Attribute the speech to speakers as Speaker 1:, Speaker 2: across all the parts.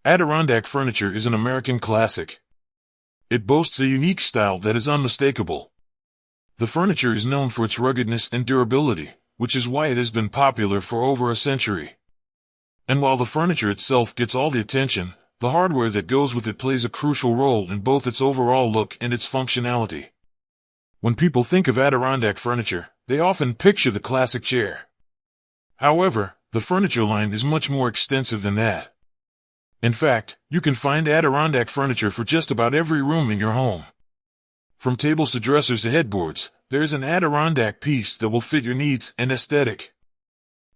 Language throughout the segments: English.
Speaker 1: Adirondack furniture is an American classic. It boasts a unique style that is unmistakable. The furniture is known for its ruggedness and durability, which is why it has been popular for over a century. And while the furniture itself gets all the attention, the hardware that goes with it plays a crucial role in both its overall look and its functionality. When people think of Adirondack furniture, they often picture the classic chair. However, the furniture line is much more extensive than that. In fact, you can find Adirondack furniture for just about every room in your home. From tables to dressers to headboards, there is an Adirondack piece that will fit your needs and aesthetic.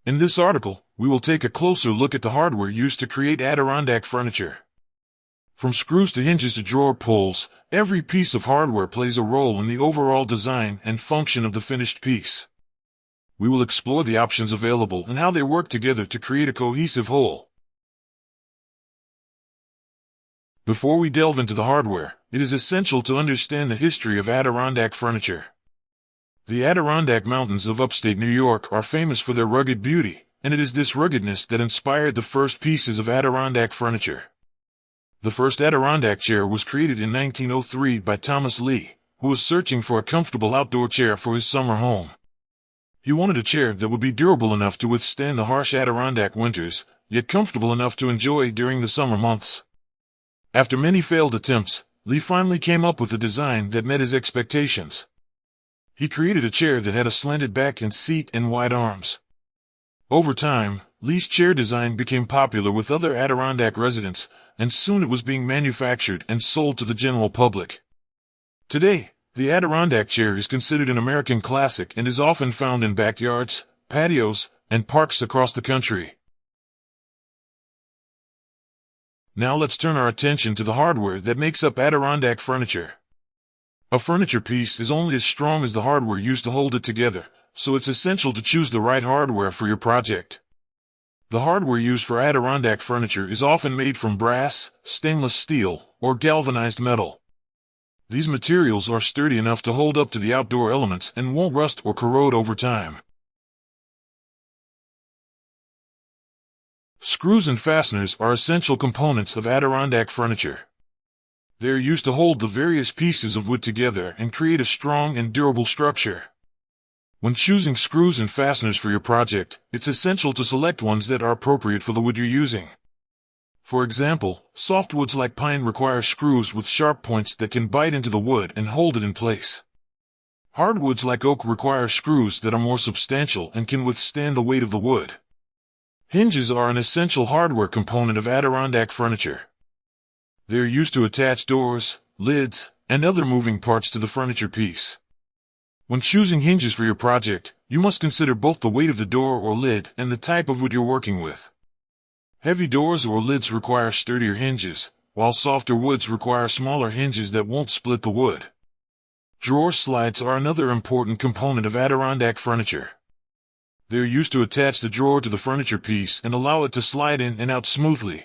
Speaker 1: In this article, we will take a closer look at the hardware used to create Adirondack furniture. From screws to hinges to drawer pulls, every piece of hardware plays a role in the overall design and function of the finished piece. We will explore the options available and how they work together to create a cohesive whole. Before we delve into the hardware, it is essential to understand the history of Adirondack furniture. The Adirondack Mountains of upstate New York are famous for their rugged beauty, and it is this ruggedness that inspired the first pieces of Adirondack furniture. The first Adirondack chair was created in 1903 by Thomas Lee, who was searching for a comfortable outdoor chair for his summer home. He wanted a chair that would be durable enough to withstand the harsh Adirondack winters, yet comfortable enough to enjoy during the summer months. After many failed attempts, Lee finally came up with a design that met his expectations. He created a chair that had a slanted back and seat and wide arms. Over time, Lee's chair design became popular with other Adirondack residents, and soon it was being manufactured and sold to the general public. Today, the Adirondack chair is considered an American classic and is often found in backyards, patios, and parks across the country. Now let's turn our attention to the hardware that makes up Adirondack furniture. A furniture piece is only as strong as the hardware used to hold it together, so it's essential to choose the right hardware for your project. The hardware used for Adirondack furniture is often made from brass, stainless steel, or galvanized metal. These materials are sturdy enough to hold up to the outdoor elements and won't rust or corrode over time. Screws and fasteners are essential components of Adirondack furniture. They are used to hold the various pieces of wood together and create a strong and durable structure. When choosing screws and fasteners for your project, it's essential to select ones that are appropriate for the wood you're using. For example, softwoods like pine require screws with sharp points that can bite into the wood and hold it in place. Hardwoods like oak require screws that are more substantial and can withstand the weight of the wood. Hinges are an essential hardware component of Adirondack furniture. They are used to attach doors, lids, and other moving parts to the furniture piece. When choosing hinges for your project, you must consider both the weight of the door or lid and the type of wood you're working with. Heavy doors or lids require sturdier hinges, while softer woods require smaller hinges that won't split the wood. Drawer slides are another important component of Adirondack furniture. They are used to attach the drawer to the furniture piece and allow it to slide in and out smoothly.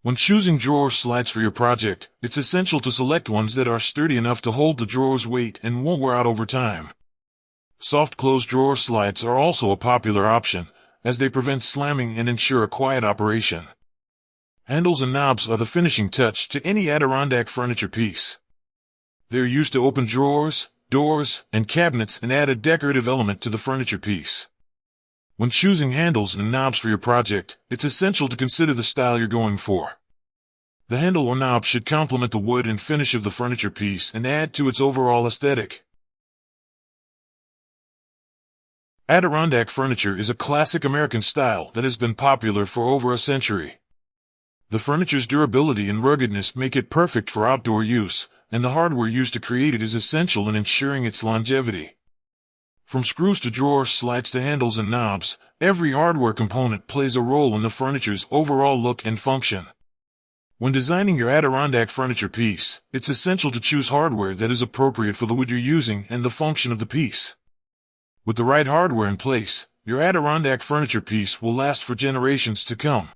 Speaker 1: When choosing drawer slides for your project, it's essential to select ones that are sturdy enough to hold the drawer's weight and won't wear out over time. Soft close drawer slides are also a popular option, as they prevent slamming and ensure a quiet operation. Handles and knobs are the finishing touch to any Adirondack furniture piece. They are used to open drawers, doors, and cabinets and add a decorative element to the furniture piece. When choosing handles and knobs for your project, it's essential to consider the style you're going for. The handle or knob should complement the wood and finish of the furniture piece and add to its overall aesthetic. Adirondack furniture is a classic American style that has been popular for over a century. The furniture's durability and ruggedness make it perfect for outdoor use, and the hardware used to create it is essential in ensuring its longevity. From screws to drawer slides to handles and knobs, every hardware component plays a role in the furniture's overall look and function. When designing your Adirondack furniture piece, it's essential to choose hardware that is appropriate for the wood you're using and the function of the piece. With the right hardware in place, your Adirondack furniture piece will last for generations to come.